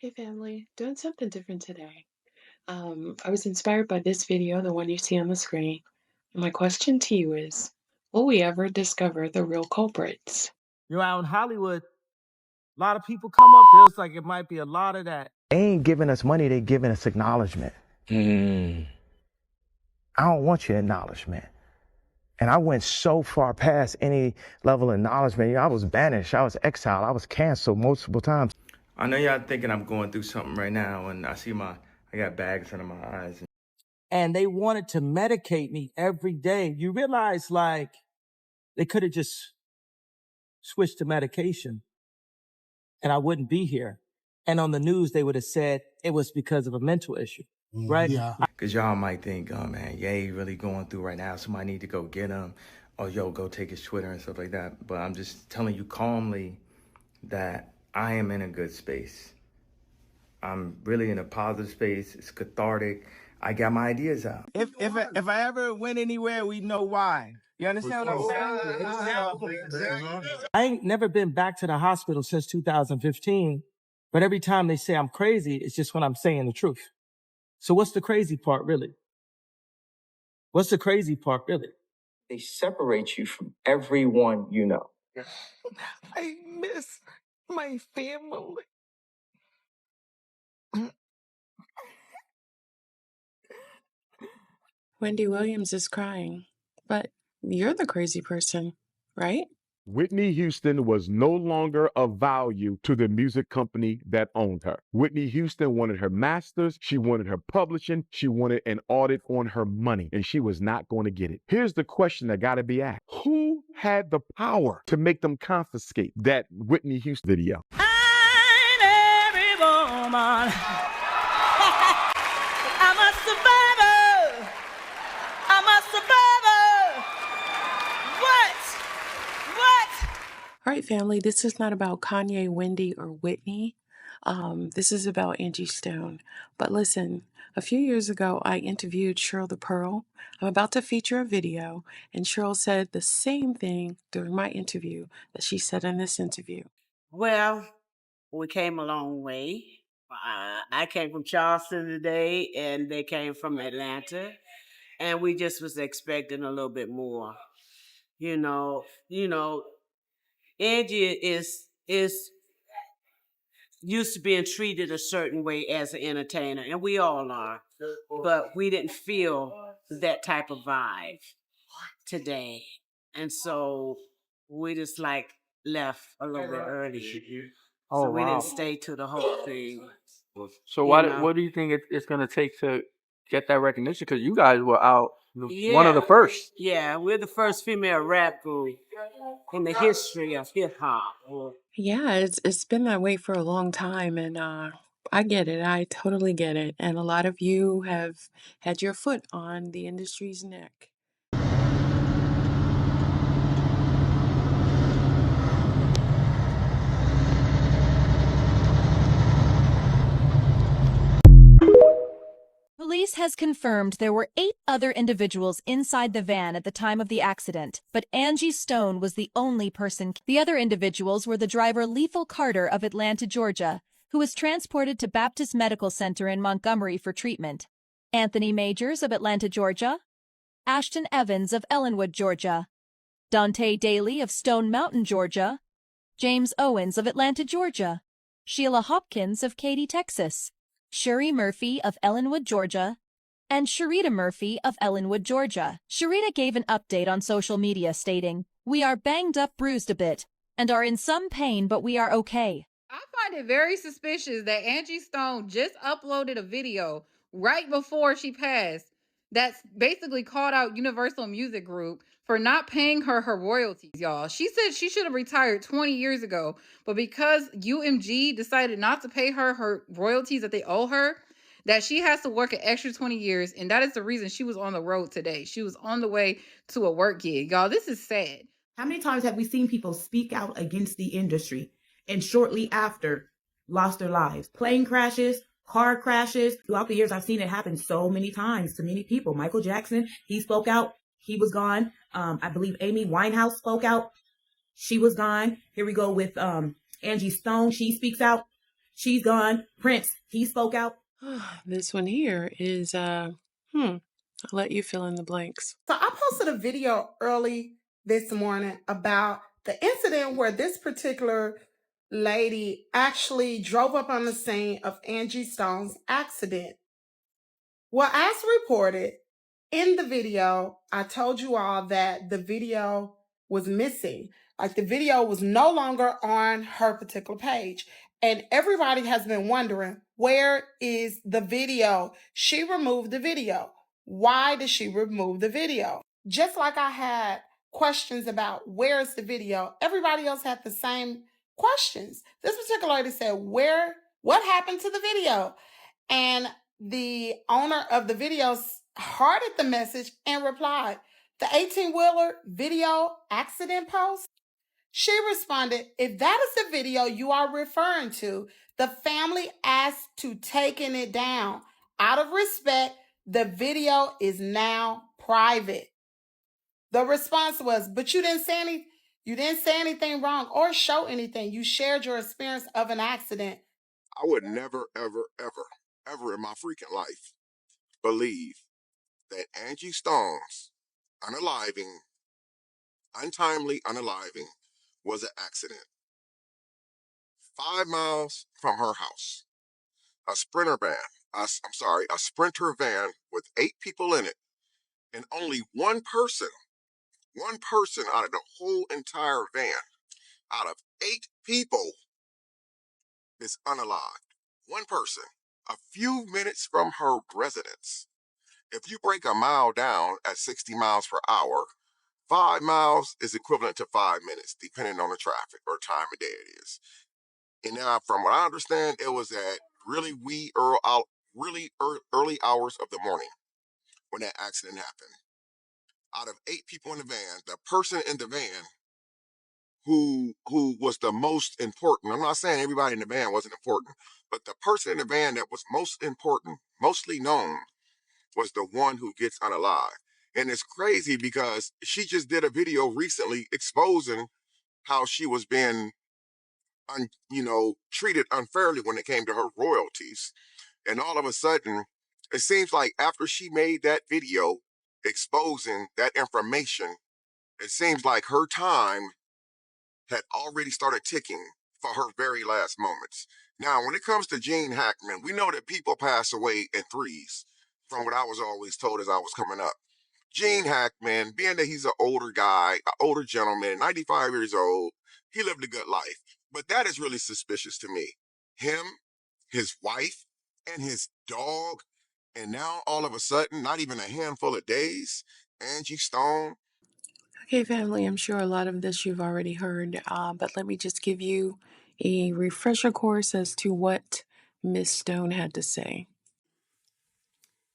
Hey family, doing something different today. I was inspired by this video, the one you see on the screen. And my question to you is, will we ever discover the real culprits? You're out in Hollywood, a lot of people come up. Feels like it might be a lot of that. They ain't giving us money, they giving us acknowledgement. I don't want your acknowledgement. And I went so far past any level of acknowledgement. You know, I was banished, I was exiled, I was canceled multiple times. I know y'all thinking I'm going through something right now, and I got bags under my eyes. And they wanted to medicate me every day. You realize, like, they could have just switched to medication and I wouldn't be here. And on the news, they would have said it was because of a mental issue, right? Yeah. Because y'all might think, oh, man, Ye really going through right now. Somebody need to go get him. Or, yo, go take his Twitter and stuff like that. But I'm just telling you calmly that I am in a good space. I'm really in a positive space. It's cathartic. I got my ideas out. If I ever went anywhere, we know why. You understand what I'm saying? I ain't never been back to the hospital since 2015, but every time they say I'm crazy, it's just when I'm saying the truth. So what's the crazy part, really? What's the crazy part, really? They separate you from everyone you know. I miss my family. Wendy Williams is crying, but you're the crazy person, right? Whitney Houston was no longer of value to the music company that owned her. Whitney Houston wanted her masters, she wanted her publishing, she wanted an audit on her money, and she was not going to get it. Here's the question that got to be asked. Who had the power to make them confiscate that Whitney Houston video? I'm every woman. I'm a survivor. I'm a survivor. What? All right, family, this is not about Kanye, Wendy, or Whitney. This is about Angie Stone. But listen, a few years ago, I interviewed Cheryl the Pearl. I'm about to feature a video, and Cheryl said the same thing during my interview that she said in this interview. Well, we came a long way. I came from Charleston today, and they came from Atlanta, and we just was expecting a little bit more. You know, Angie is used to being treated a certain way as an entertainer, and we all are, but we didn't feel that type of vibe today, and so we just like left a little bit early. So we didn't stay to the whole thing. So what do you think it's going to take to get that recognition? Because you guys were out one of the first. Yeah, we're the first female rap group in the history of hip hop. Yeah, it's been that way for a long time, and I get it. I totally get it. And a lot of you have had your foot on the industry's neck. Police has confirmed there were 8 other individuals inside the van at the time of the accident, but Angie Stone was the only person. The other individuals were the driver Lethal Carter of Atlanta, Georgia, who was transported to Baptist Medical Center in Montgomery for treatment, Anthony Majors of Atlanta, Georgia, Ashton Evans of Ellenwood, Georgia, Dante Daly of Stone Mountain, Georgia, James Owens of Atlanta, Georgia, Sheila Hopkins of Katy, Texas, Shuri Murphy of Ellenwood, Georgia, and Sharita Murphy of Ellenwood, Georgia. Sharita gave an update on social media stating, "We are banged up, bruised a bit, and are in some pain, but we are okay." I find it very suspicious that Angie Stone just uploaded a video right before she passed that's basically called out Universal Music Group for not paying her royalties, y'all. She said she should have retired 20 years ago, but because UMG decided not to pay her royalties that they owe her, that she has to work an extra 20 years, and that is the reason she was on the road today. She was on the way to a work gig. Y'all, this is sad. How many times have we seen people speak out against the industry and shortly after lost their lives? Plane crashes, car crashes. Throughout the years, I've seen it happen so many times to many people. Michael Jackson, he spoke out. He was gone. I believe Amy Winehouse spoke out. She was gone. Here we go with Angie Stone. She speaks out. She's gone. Prince, he spoke out. This one here is, I'll let you fill in the blanks. So I posted a video early this morning about the incident where this particular lady actually drove up on the scene of Angie Stone's accident. Well, as reported in the video, I told you all that the video was missing. Like, the video was no longer on her particular page. And everybody has been wondering, where is the video? She removed the video. Why did she remove the video? Just like I had questions about where is the video, everybody else had the same questions. This particular lady said, what happened to the video? And the owner of the video hearted the message and replied, the 18-wheeler video accident post? She responded, if that is the video you are referring to, the family asked to taking it down. Out of respect, the video is now private. The response was, but you didn't say anything wrong or show anything. You shared your experience of an accident. I would never, ever, ever, ever in my freaking life believe that Angie Stone's untimely unaliving was an accident. 5 miles from her house, a sprinter van with 8 people in it, and only one person out of the whole entire van, out of 8 people, is unalived. One person, a few minutes from her residence. If you break a mile down at 60 miles per hour, 5 miles is equivalent to 5 minutes, depending on the traffic or time of day it is. And now, from what I understand, it was at really early hours of the morning when that accident happened. Out of 8 people in the van, the person in the van who was the most important, I'm not saying everybody in the van wasn't important, but the person in the van that was most important, mostly known, was the one who gets unalive. And it's crazy because she just did a video recently exposing how she was being treated unfairly when it came to her royalties. And all of a sudden, it seems like after she made that video exposing that information, it seems like her time had already started ticking for her very last moments. Now, when it comes to Gene Hackman, we know that people pass away in threes, from what I was always told as I was coming up. Gene Hackman, being that he's an older guy, an older gentleman, 95 years old, he lived a good life. But that is really suspicious to me. Him, his wife, and his dog, and now all of a sudden, not even a handful of days, Angie Stone. Okay, family, I'm sure a lot of this you've already heard, but let me just give you a refresher course as to what Miss Stone had to say.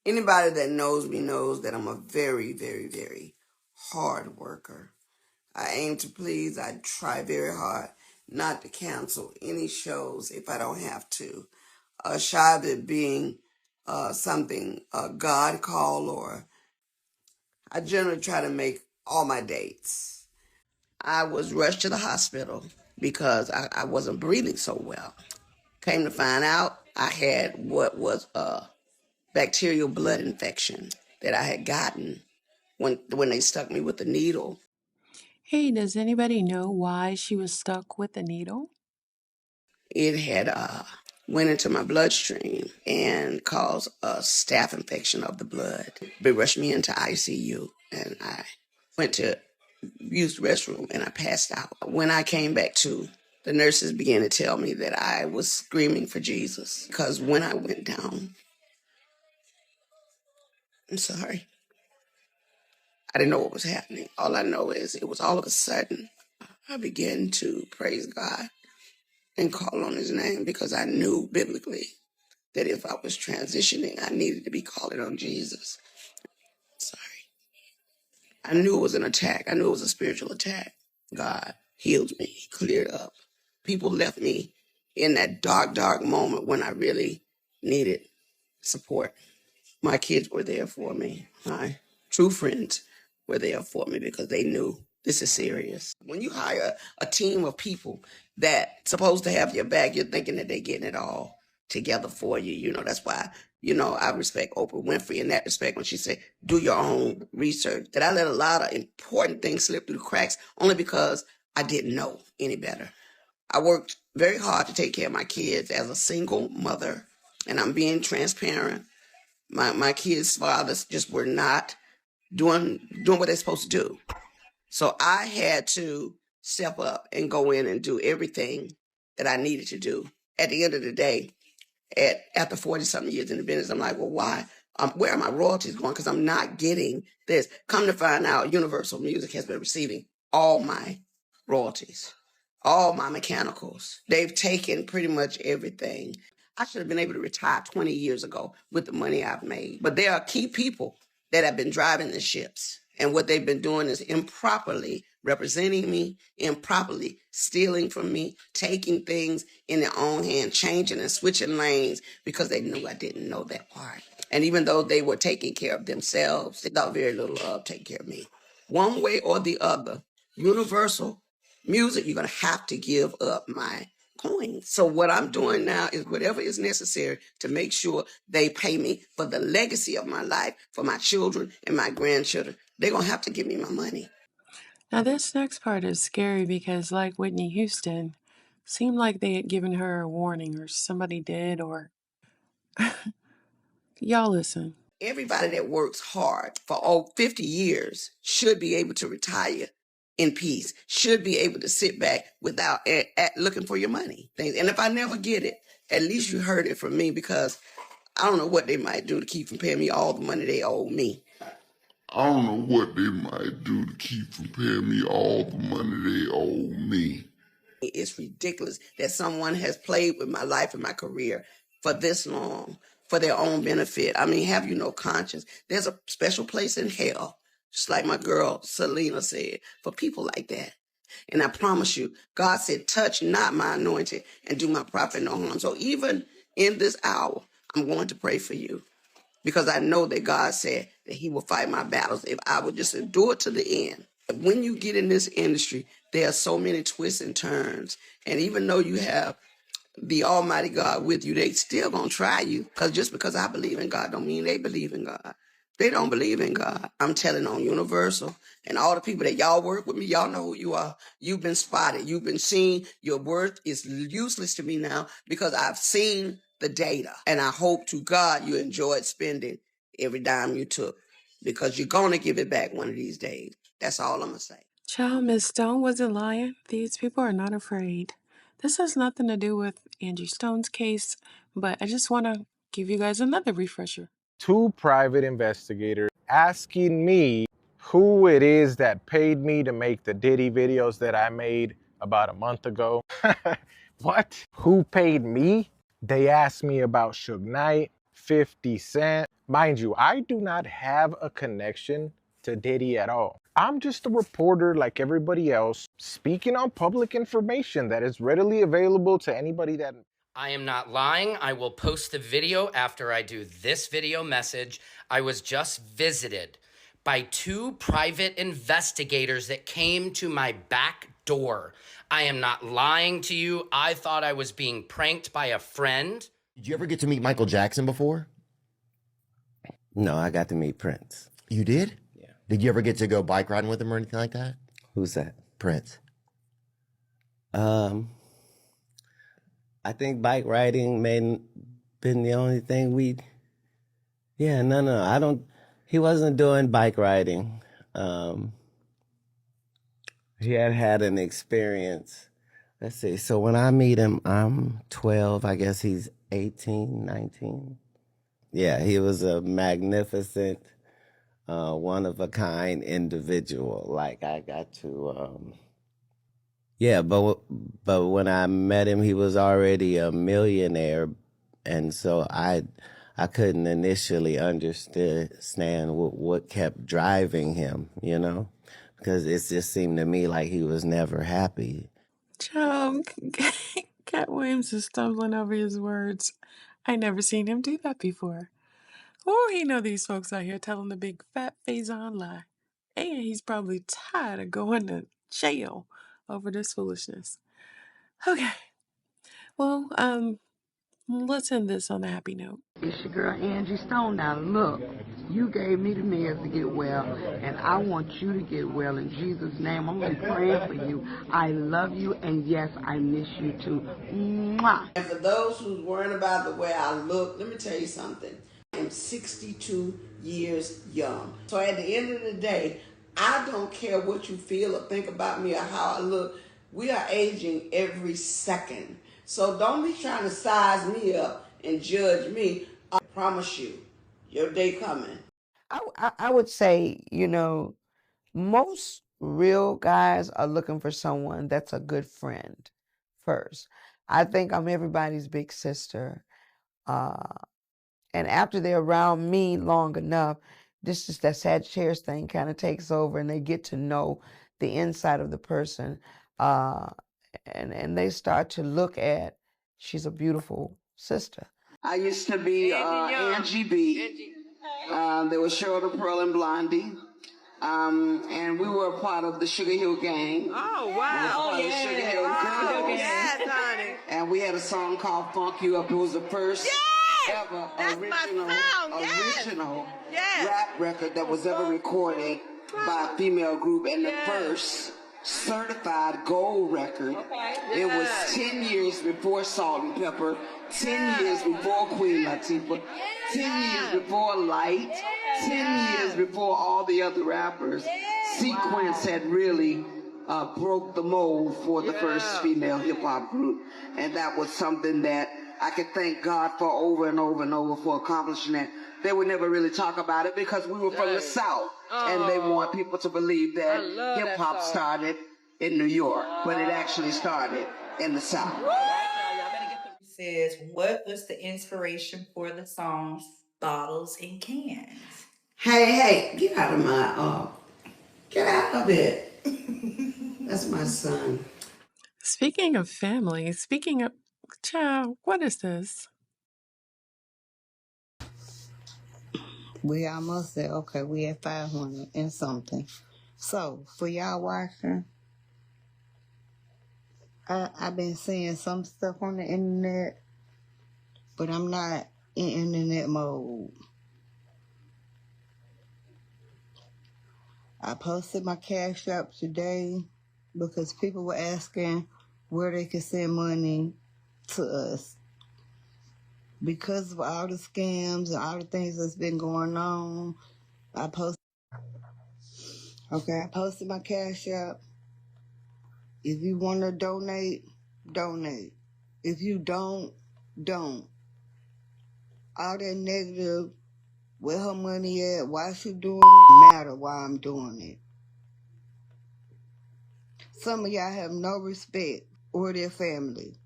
Anybody that knows me knows that I'm a very, very, very hard worker. I aim to please. I try very hard not to cancel any shows if I don't have to. Shy of it being something God called, or I generally try to make all my dates. I was rushed to the hospital because I wasn't breathing so well. Came to find out I had what was a bacterial blood infection that I had gotten when they stuck me with the needle. Hey, does anybody know why she was stuck with the needle? It had went into my bloodstream and caused a staph infection of the blood. They rushed me into ICU, and I went to use the restroom, and I passed out. When I came back to, the nurses began to tell me that I was screaming for Jesus, because when I went down, I'm sorry, I didn't know what was happening. All I know is it was all of a sudden, I began to praise God and call on his name, because I knew biblically that if I was transitioning, I needed to be calling on Jesus. Sorry. I knew it was an attack. I knew it was a spiritual attack. God healed me. He cleared up. People left me in that dark, dark moment when I really needed support. My kids were there for me. My true friends were there for me because they knew this is serious. When you hire a team of people that supposed to have your back, you're thinking that they're getting it all together for you. You know, that's why, I respect Oprah Winfrey in that respect when she said, do your own research. That I let a lot of important things slip through the cracks only because I didn't know any better. I worked very hard to take care of my kids as a single mother, and I'm being transparent. My kids' fathers just were not doing what they're supposed to do. So I had to step up and go in and do everything that I needed to do. At the end of the day, after 40-something years in the business, I'm like, well, why? Where are my royalties going? Because I'm not getting this. Come to find out, Universal Music has been receiving all my royalties, all my mechanicals. They've taken pretty much everything. I should have been able to retire 20 years ago with the money I've made. But there are key people that have been driving the ships. And what they've been doing is improperly representing me, improperly stealing from me, taking things in their own hand, changing and switching lanes because they knew I didn't know that part. And even though they were taking care of themselves, they thought very little of taking care of me. One way or the other, Universal Music, you're going to have to give up my coins. So what I'm doing now is whatever is necessary to make sure they pay me for the legacy of my life, for my children and my grandchildren. They're going to have to give me my money. Now, this next part is scary because, like Whitney Houston, seemed like they had given her a warning, or somebody did, or y'all listen. Everybody that works hard for 50 years should be able to retire in peace, should be able to sit back without looking for your money. And if I never get it, at least you heard it from me, because I don't know what they might do to keep from paying me all the money they owe me. I don't know what they might do to keep from paying me all the money they owe me. It's ridiculous that someone has played with my life and my career for this long, for their own benefit. I mean, have you no conscience? There's a special place in hell, just like my girl Selena said, for people like that. And I promise you, God said, touch not my anointing and do my prophet no harm. So even in this hour, I'm going to pray for you, because I know that God said that he will fight my battles if I would just endure to the end. When you get in this industry, there are so many twists and turns. And even though you have the Almighty God with you, they still gonna try you. Because just because I believe in God don't mean they believe in God. They don't believe in God. I'm telling on Universal and all the people that y'all work with me, y'all know who you are. You've been spotted. You've been seen. Your worth is useless to me now because I've seen the data. And I hope to God you enjoyed spending every dime you took, because you're going to give it back one of these days. That's all I'm going to say. Child, Miss Stone wasn't lying. These people are not afraid. This has nothing to do with Angie Stone's case, but I just want to give you guys another refresher. 2 private investigators asking me who it is that paid me to make the Diddy videos that I made about a month ago. What? Who paid me? They asked me about Suge Knight, 50 Cent. Mind you, I do not have a connection to Diddy at all. I'm just a reporter like everybody else, speaking on public information that is readily available to anybody that... I am not lying. I will post the video after I do this video message. I was just visited by 2 private investigators that came to my back door. I am not lying to you. I thought I was being pranked by a friend. Did you ever get to meet Michael Jackson before? No, I got to meet Prince. You did? Yeah. Did you ever get to go bike riding with him or anything like that? Who's that? Prince. I think bike riding may been the only thing he wasn't doing bike riding. He had an experience. Let's see. So when I meet him, I'm 12. I guess he's 18, 19. Yeah, he was a magnificent, one-of-a-kind individual. Like, I got to... Yeah, but when I met him, he was already a millionaire, and so I couldn't initially understand what kept driving him, because it just seemed to me like he was never happy. Child, Katt Williams is stumbling over his words. I never seen him do that before. Oh, he know these folks out here telling the big fat faison lie. And he's probably tired of going to jail over this foolishness. Okay. Well, let's end this on a happy note. It's your girl Angie Stone. Now look, you gave me the meds to get well, and I want you to get well in Jesus' name. I'm gonna be praying for you. I love you, and yes, I miss you too. Mwah. And for those who's worrying about the way I look, let me tell you something. I am 62 years young. So at the end of the day, I don't care what you feel or think about me or how I look. We are aging every second. So don't be trying to size me up and judge me. I promise you, your day coming. I would say, most real guys are looking for someone that's a good friend first. I think I'm everybody's big sister. And after they're around me long enough, this is that Sagittarius thing kind of takes over, and they get to know the inside of the person. And they start to look at, she's a beautiful sister. I used to be Angie B. There was Cheryl the Pearl and Blondie. And we were a part of the Sugar Hill Gang. Oh, wow. We were part of the Sugar Hill Girls. Yes, honey. And we had a song called Funk You Up. It was the first ever original rap record that was ever recorded by a female group, and the first certified gold record. It was 10 years before Salt and Pepper, 10 years before Queen Latifah, 10 years before Light, 10 years before all the other rappers. Sequence had really broke the mold for the first female hip-hop group, and that was something that I could thank God for over and over and over for accomplishing that. They would never really talk about it because we were from the South, and they want people to believe that hip-hop started in New York, but it actually started in the South. Says, what was the inspiration for the songs Bottles and Cans? Hey, get out of my, get out of it. That's my son. Speaking of family, child, what is this? We almost said, okay, we at 500 and something. So, for y'all watching, I've been seeing some stuff on the internet, but I'm not in internet mode. I posted my Cash App today because people were asking where they could send money to us. Because of all the scams and all the things that's been going on, I posted my Cash App. If you want to donate, donate. If you don't. All that negative, where her money at, why she doing it, matter why I'm doing it. Some of y'all have no respect or their family.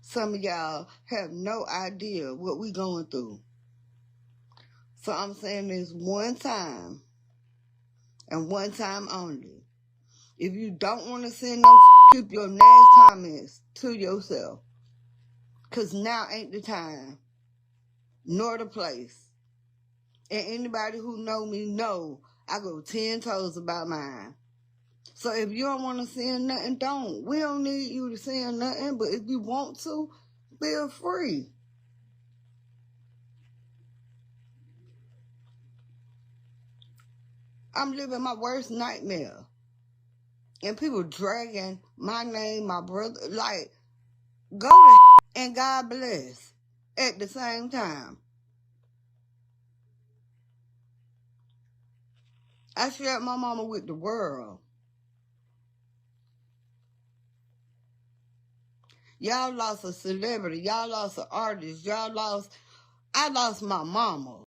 Some of y'all have no idea what we going through. So I'm saying this one time, and one time only. If you don't want to send no, keep your nasty comments to yourself. Because now ain't the time, nor the place. And anybody who know me know I go 10 toes about mine. So if you don't want to send nothing, don't. We don't need you to send nothing, but if you want to, feel free. I'm living my worst nightmare. And people dragging my name, my brother, like, go to and God bless at the same time. I shared my mama with the world. Y'all lost a celebrity. Y'all lost an artist. I lost my mama.